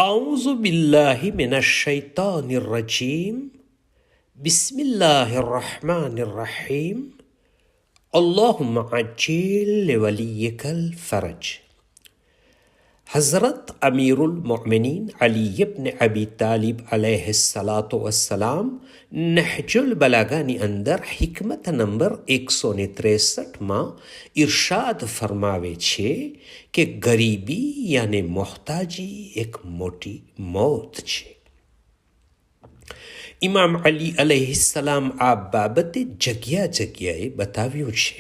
أعوذ بالله من الشيطان الرجيم بسم الله الرحمن الرحيم اللهم عجل لوليك الفرج. हज़रत अमीरुल मोमिनीन अली इब्न अबी तालिब अलैहिस्सलातु वस्सलाम નહજુલ બલાગાની અંદર હિકમત નંબર 163માં ઇરશાદ ફરમાવે છે કે ગરીબી યાને મોહતાજી એક મોટી મોત છે. ઇમામ અલી અલૈહિસ્સલામ આ બાબતે જગ્યાએ બતાવ્યું છે.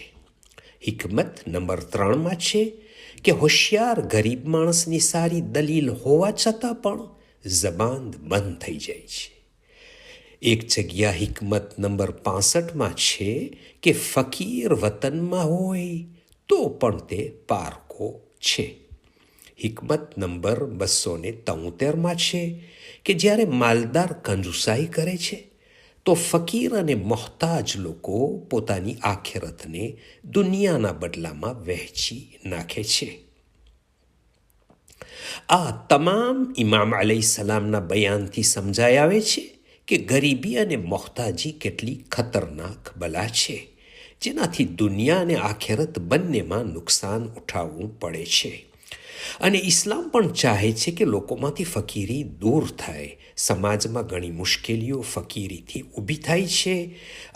હિકમત નંબર 3માં છે કે હોશિયાર ગરીબ માણસની સારી દલીલ હોવા છતાં પણ જબાન બંધ થઈ જાય છે. એક જગ્યા હિકમત નંબર 65માં છે કે ફકીર વતનમાં હોય તો પણ તે પારકો છે. હિકમત નંબર 273માં છે કે જ્યારે માલદાર કંજુસાઈ કરે છે તો ફકીર અને મોહતાજ લોકો પોતાની આખિરતને દુનિયાના બદલામાં વહેંચી નાખે છે. આ તમામ ઇમામ અલૈહિસ્સલામના બયાનથી સમજાઈ આવે છે કે ગરીબી અને મોહતાજી કેટલી ખતરનાક બલા છે, જેનાથી દુનિયા અને આખિરત બંનેમાં નુકસાન ઉઠાવવું પડે છે. અને ઇસ્લામ પણ ચાહે છે કે લોકોમાંથી ફકીરી દૂર થાય. સમાજમાં ઘણી મુશ્કેલીઓ ફકીરીથી ઊભી થાય છે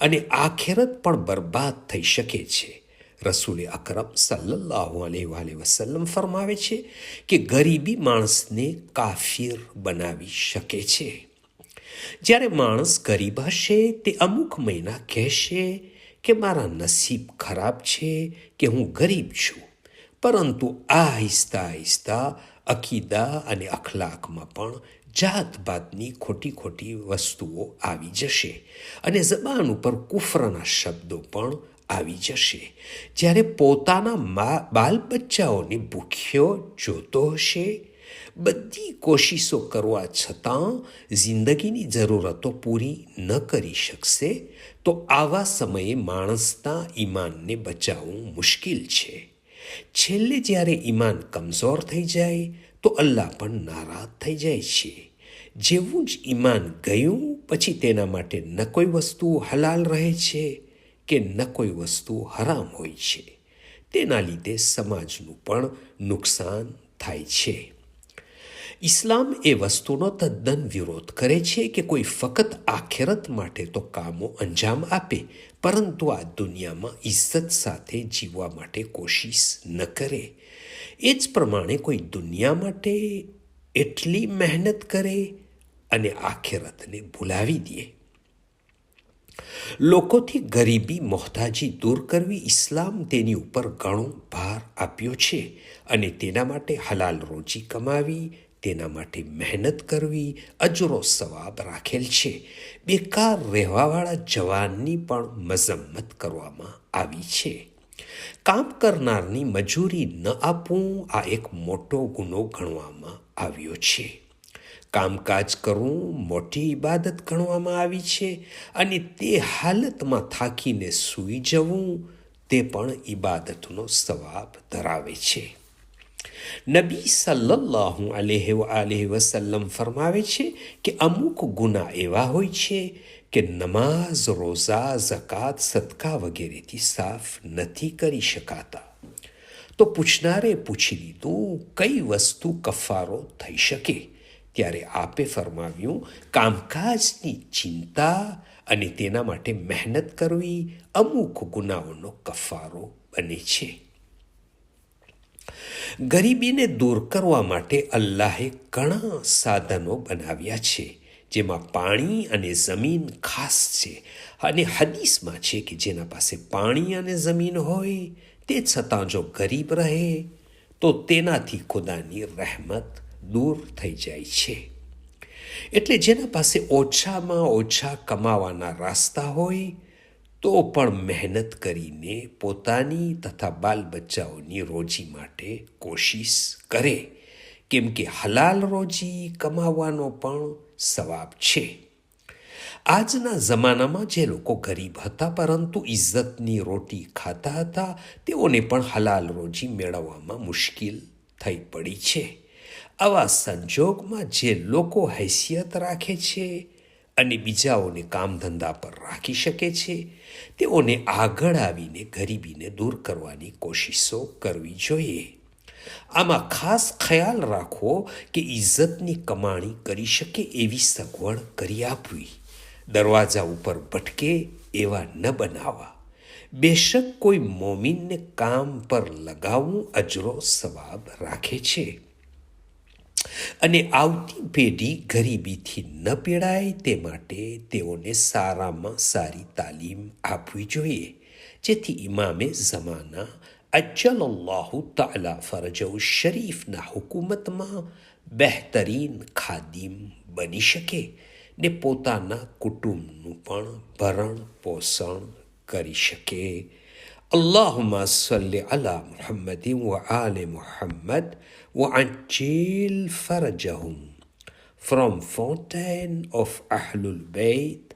અને આખિરત પણ બરબાદ થઈ શકે છે. રસૂલ અકરમ સલ્લલ્લાહુ અલૈહિ વસલ્લમ ફરમાવે છે કે ગરીબી માણસને કાફિર બનાવી શકે છે. જ્યારે માણસ ગરીબ હશે તે અમુક મહિના કહેશે કે મારા નસીબ ખરાબ છે કે હું ગરીબ છું, પરંતુ આહિસ્તા અકીદા અને અખલાકમાં પણ જાતભાતની ખોટી વસ્તુઓ આવી જશે અને જબાન ઉપર કુફરના શબ્દો પણ આવી જશે. જ્યારે પોતાના બાલ બચ્ચાઓને ભૂખ્યો જોતો હશે, બધી કોશિશો કરવા છતાં જિંદગીની જરૂરતો પૂરી ન કરી શકશે, તો આવા સમયે માણસના ઈમાનને બચાવવું મુશ્કેલ છે. છેલ્લે જ્યારે ઈમાન કમજોર થઈ જાય તો અલ્લાહ પણ નારાજ થઈ જાય છે. જેવું જ ઈમાન ગયું પછી તેના માટે ન કોઈ વસ્તુ હલાલ રહે છે કે ન કોઈ વસ્તુ હરામ હોય છે. તેના લીધે સમાજનું પણ નુકસાન થાય છે. ઇસ્લામ એ વસ્તુનો તદ્દન વિરોધ કરે છે કે કોઈ ફક્ત આખિરત માટે તો કામો અંજામ આપે, પરંતુ આ દુનિયામાં ઇજ્જત સાથે જીવવા માટે કોશિશ ન કરે. એ જ પ્રમાણે કોઈ દુનિયા માટે એટલી મહેનત કરે અને આખિરતને ભૂલાવી દે. લોકોથી ગરીબી મોહતાજી દૂર કરવી ઇસ્લામ તેની ઉપર ઘણો ભાર આપ્યો છે અને તેના માટે હલાલ રોજી કમાવી, તેના માટે મહેનત કરવી, અજરો સવાબ રાખેલ છે. બેકાર રહેવાવાળા જવાનની પણ મજમ્મત કરવામાં આવી છે. કામ કરનારની મજૂરી ન આપવું આ એક મોટો ગુનો ગણવામાં આવ્યો છે. કામકાજ કરવું મોટી ઇબાદત ગણવામાં આવી છે અને તે હાલતમાં થાકીને સૂઈ જવું તે પણ ઇબાદતનો સવાબ ધરાવે છે. નબી સલ્લલ્લાહુ અલૈહિ વસલ્લમ ફરમાવે છે કે અમુક ગુના એવા હોય છે કે નમાઝ, રોઝા, ઝકાત, સદકા વગેરેથી સાફ નથી કરી શકાતા. તો પૂછનારે પૂછી લીધું, કઈ વસ્તુ કફારો થઈ શકે? ત્યારે આપે ફરમાવ્યું, કામકાજની ચિંતા અને તેના માટે મહેનત કરવી અમુક ગુનાઓનો કફારો બને છે. ગરીબીને દૂર કરવા માટે અલ્લાહે ઘણા સાધનો બનાવ્યા છે, જેમાં પાણી અને જમીન ખાસ છે. અને હદીસમાં છે કે જેના પાસે પાણી અને જમીન હોય તે છતાં જો ગરીબ રહે તો તેનાથી ખુદાની રહેમત દૂર થઈ જાય છે. એટલે જેના પાસે ઓછામાં ઓછા કમાવાના રસ્તા હોય તો પણ મહેનત કરીને પોતાની તથા બાલ બચ્ચાઓની રોજી માટે કોશિશ કરે, કેમ કે હલાલ રોજી કમાવાનો પણ સવાબ છે. આજના જમાનામાં જે લોકો ગરીબ હતા પરંતુ ઇજ્જતની રોટી ખાતા હતા, તેઓને પણ હલાલ રોજી મેળવવામાં મુશ્કેલ થઈ પડી છે. આવા સંજોગમાં જે લોકો હૈસિયત રાખે છે અને બીજાઓને કામ ધંધા પર રાખી શકે છે તેઓને આગળ આવીને ગરીબીને દૂર કરવાની કોશિશો કરવી જોઈએ. આમાં ખાસ ખ્યાલ રાખવો કે ઇજ્જતની કમાણી કરી શકે એવી સગવડ કરી આપવી. દરવાજા ઉપર ભટકે એવા ન બનાવવા. બેશક કોઈ મોમીનને કામ પર લગાવવું અજરો સવાબ રાખે છે અને આવતી પેઢી ગરીબીથી ન પીડાય તે માટે તેઓને સારામાં સારી તાલીમ આપવી જોઈએ, જેથી ઇમામે ઝમાના અજ્જલલ્લાહુ તઆલા ફરજહુ શરીફના હુકુમતમાં બહેતરીન ખાદિમ બની શકે ને પોતાના કુટુંબનું પણ ભરણ પોષણ કરી શકે. અલ્લાહુમ્મા સલ્લી અલા મુહમ્મદિન વ આલે Muhammad وعجل فرجهم from Fountain of Ahlul Bayt